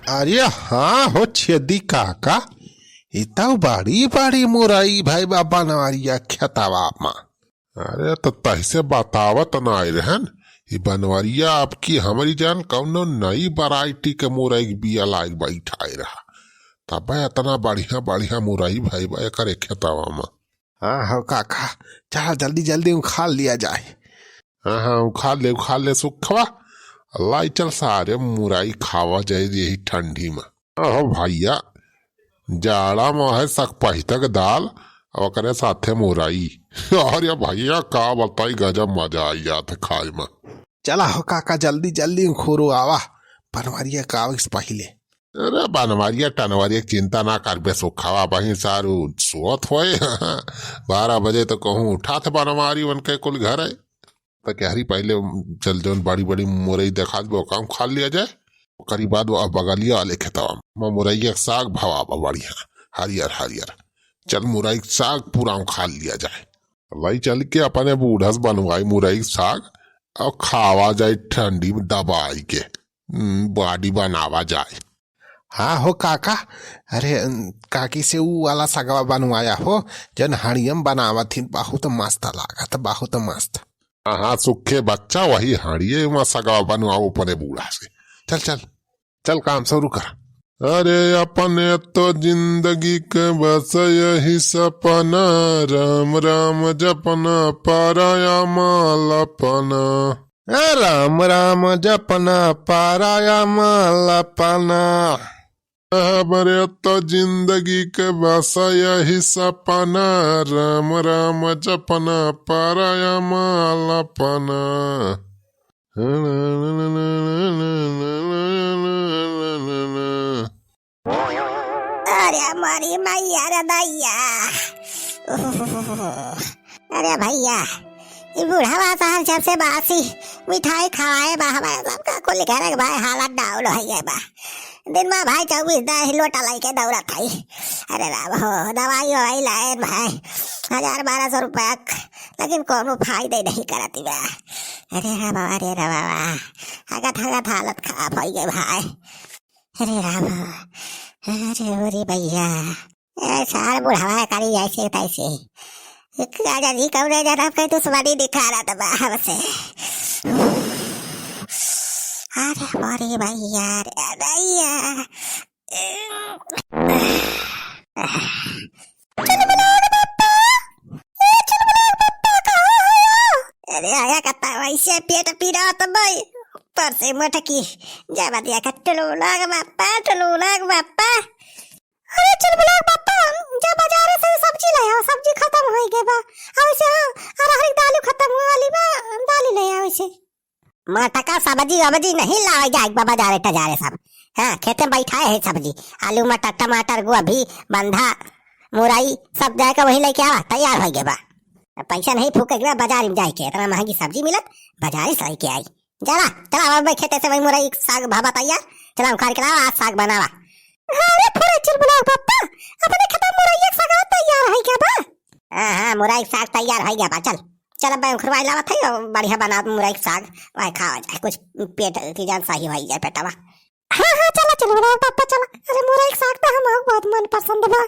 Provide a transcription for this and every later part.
अरे हाँ हो छेदी काका इतव बड़ी बड़ी मुरई भाई बाबा नवारिया खेतवा मा। अरे तो तैसे बतावत ना रहन ये बनवरिया आपकी हमारी जान कौनो नई वैरायटी के मुरई के बिया लायक बैठाई रहा तब इतना बढ़िया बढ़िया मुरई भाई बा करे खेतवा मा। हाँ हो काका चल जल्दी जल्दी उखाड़ लिया जाए। हाँ हाँ उखाड़ ले सुखवा लाई चल सारे मुरई खावा जाए यही ठंडी में। हो भैया जाड़ा में है सकपहिता के दाल और करे साथे मुरई अरे भैया का बताई गजब मजा आई जाते खाए में। चला हो काका जल्दी जल्दी खोरो आवा बनवारिया का पहले। अरे बनवारिया टनवारिया चिंता ना कर बे सुखावा बही सारू सोत होए 12 बजे तो कहूँ उठा थे बनवारी बन के कुल घर है तो कहरी पहले चल जो बड़ी बड़ी मुरई देखा दो काम खा लिया जाए करीब बाद बगलिया वाले खेतवा मुरैया साग भवा बढ़िया हरियर हरियर चल मुरई साग पूरा खा लिया जाए। भाई चल के अपने बूढ़स बनवाई मुरई साग और खावा जाए ठंडी में दबाई के बॉडी बनावा जाए। हाँ हो काका अरे काकी से वो वाला सगवा बनवाया हो जन हड़ियम बनावा थी बहुत मस्त लागत बहुत मस्त। हाँ सुखे बच्चा वही हड़िये में सगवा बनवाओ अपने बूढ़ा से। चल चल चल काम शुरू कर। अरे अपने तो जिंदगी के बस यही सपना राम राम जपना पाराया माल अपना। राम राम जपना पाराया माल अपना। हमारे तो जिंदगी के बस यही सपना राम राम जपना पाराया माल अपना। अरे हमारी मैया रे दैया अरे भैया ये बुढ़ावा साहब जब से बासी मिठाई खवाए बा हमारे सबका कुल घर भाई हालत डाउन हो गए बा दिन में भाई 24 लोटा लाई के दौड़ा था। अरे राम हो दवाई ववाई लाए भाई 1000-1200 रुपया लेकिन कोनो फायदे नहीं करती बा। अरे राम हगत हालत खराब हो गई भाई। अरे राम अरे भैया सार बुढ़ावा करी ऐसे तैसे राजा जी कौन जरा कहीं दुश्मनी दिखा रहा था बाहर से। अरे मोरी भैया रे भैया अरे आया कता वैसे पेट पीड़ा तो भाई पर से मटकी जावा दिया कटलो लाग बापा। अरे चल बोला बापा जा बाजार से सब्जी लाया सब्जी खत्म हो गई बा आवसे अरहर दाल खत्म हो वाली बा दाल ले आवसे मटका सब्जी नहीं लावा जाए बाजार टजारे सब। हां खेते बैठा है सब्जी आलू मटर टमाटर गोभी बंधा मुरई सब जाके वही लेके आवा तैयार हो गए बा। पैसा नहीं फूके बाजार में जाके इतना महंगी सब्जी मिलत बाजार से लेके आई। चला अब खेते से वही मुरई साग भाबा तैयार चला उखाड़ के लावा आज साग बनावा। अरे पूरा चल बुलाओ पापा अपने खत्म मुरई साग तैयार है क्या बा। हां मुरई साग तैयार है गया बा चल अब खुरवाई लावा था बढ़िया बना मुरई साग वही खावा जाए कुछ पेट की जान सही हो जाए पेटवा। हां चलो बुलाओ पापा चलो। अरे मुरई साग तो हम बहुत मन पसंद बा।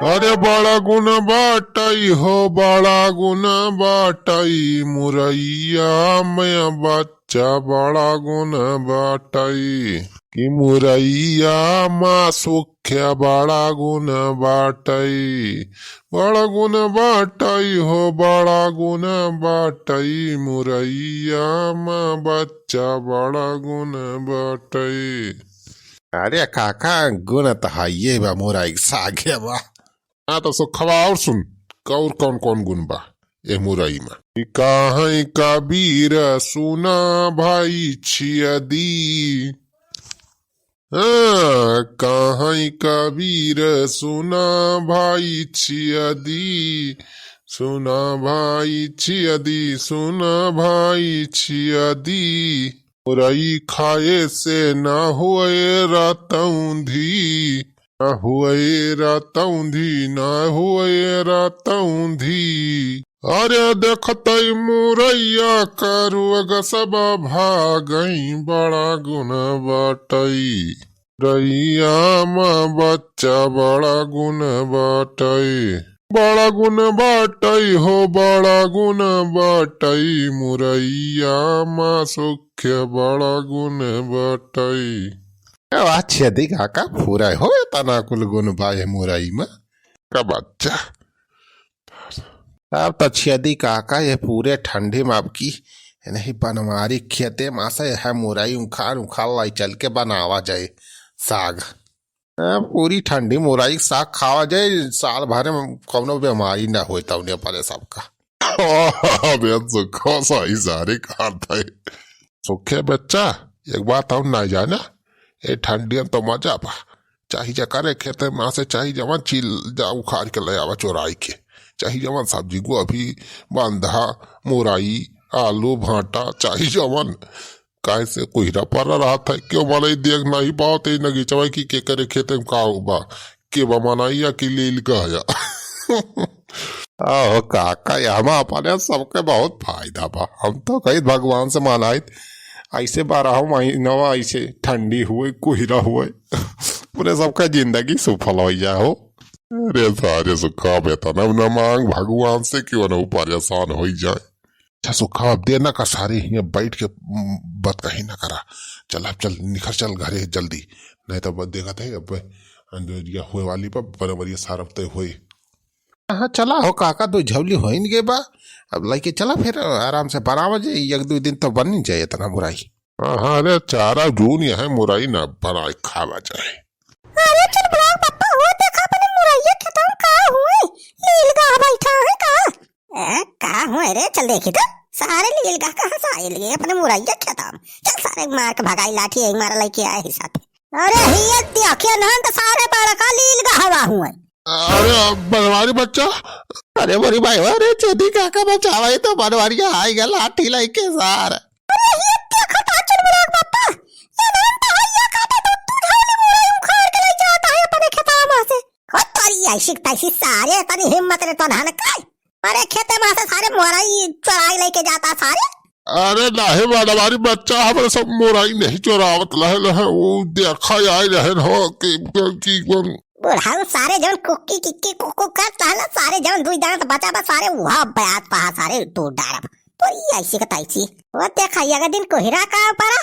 अरे बड़ा गुना बाटाई हो बड़ा गुना बाटाई मुरैया में बच्चा बड़ा गुना बाटाई कि मुरैया माँ सुख्या बड़ा गुना बाटाई बड़ा गुना बाटाई हो बड़ा गुना बाटाई मुरैया माँ बच्चा बड़ा गुना बाटाई। अरे काका गुण तो हाइये बा मुरई साग है बा। हाँ तो सुखवा और सुन कौर कौन कौन गुण बा ए मुरई में। कहीं कबीर सुना भाई छियदी कहीं कबीर सुना भाई छियदी सुना भाई छियदी सुना भाई छियदी मुरई खाए से न हुए रतौंधी न हुए रतौंधी न हुए रतौंधी अरे देखत मुरैया करुअग सब भागई बड़ा गुण बाटई रैया माँ बच्चा बड़ा गुण बाटई बड़ा गुण बाटई हो बड़ा गुण बाटई मुरैया माँ सुख्य बड़ा गुण बाटई अच्छे दिखा का पूरा हो तना कुल गुण बाए मुरई में का बच्चा अब तो छेदी काका ये पूरे ठंडी में अब की नहीं बनवारी खेते में से है मुरई उखाड़ उखाड़ लाई चल के बनावा जाए साग पूरी ठंडी मुरई साग खावा जाए साल भर में कोनो बीमारी ना हो तब परे सबका सुखो सही सारे खाते सुखे बच्चा एक बात हम ना जाना ये ठंडी तो मजा पा चाहिए करे खेते में से चाहिए जवन चील जा उखाड़ के ले आवा चोराई के चाहिए जवन सब्जी को अभी बंधा मुरई आलू भाटा चाहिए जवन कैसे कोहरा पर रहा था क्यों मलाई देख नहीं बहुत ही नगी चवाई की के करे खेते में का बा के बा मनाई या कि लील कहा आहो काका यहाँ अपने सबके बहुत फायदा बा हम तो कहीं भगवान से मनाई ऐसे 12 महीनवा ऐसे ठंडी हुए कोहरा हुए पूरे सबका जिंदगी सफल हो जाओ अरे सारे सुखा बेता न मांग भगवान से क्यों न परेशान हो जाए अच्छा सुखा अब देना का सारे यहाँ बैठ के बात कहीं ना करा चल निखर चल घरे जल्दी नहीं तो बस देखा था अब हुए वाली पर बराबर ये सारफ तय हुए हाँ चला हो काका तो झवली हो ही नहीं गए बा अब लेके चला फिर आराम से बनावा जाए 1-2 दिन तो बन नहीं जाए इतना मुराई हाँ अरे 4 जून यहाँ मुराई ना बनाए खावा जाए अरे चल बुलाओ पापा हो देखा अपने मुरैया खेतों का हुए लीलगा बैठा है का हुए रे चल देखी तो सारे लीलगा कहाँ से आए लिए अपने मुरैया खेतों चल सारे मार के भगाई लाठी एक मार लेके आए ही साथ अरे ही देखिए ना तो सारे बड़ा का लीलगा हवा हुए अरे बनवारी बच्चा अरे बड़ी भाई अरे चेदी काका बचावा तो बनवारी आई गया लाठी लेके सार अरे ये देखो ताचन बुलाओ पापा ये नाम तो हैया काटे तो तू झाले मुरई उखाड़ के ले जाता है अपने खेतों में से हो तारी ऐसी तैसी सारे तनी हिम्मत रे तो धान काय अरे खेते में से सारे मुरई चुराई लेके जाता सारे अरे लाहे बनवारी बच्चा हमारे सब मुरई नहीं चुरावत लहे वो देखा आई रहे हो कि बुढ़ाऊ सारे जन कुक्की किक्की कुकु कर ताला सारे जन दुई दांत बचा बा सारे वहा बयात पहा सारे तोड़ डारब तो ये ऐसी का तैसी वो देखा अगर दिन कोहरा का पड़ा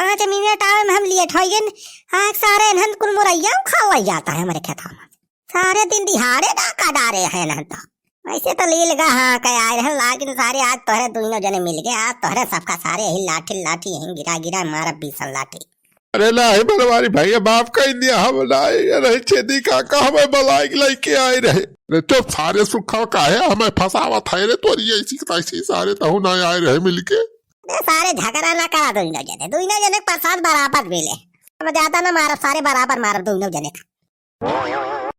5 मिनट आवे में हम लिए ठोयन हाँ सारे नहन कुल मुरैया खा हुआ जाता है हमारे खेता में सारे दिन दिहाड़े डाका डारे हैं नहन तो ऐसे तो लील गा हाँ कह आए रहे लेकिन सारे आज तोहरे दोनों जने मिल गए आज तोहरे सबका सारे यही लाठी यही गिरा मारा 20 लाठी अरे लाहे बनवारी भैया बाप का इंडिया हम लाए रहे छेदी काका हमें बलाई लेके आए रहे तो सारे सुखा का है हमें फंसावा था रे तो ऐसी सारे तो ना आए रहे मिलके सारे झगड़ा ना करा दोनों जने प्रसाद बराबर मिले ज्यादा ना मारा सारे बराबर मारा दोनों जने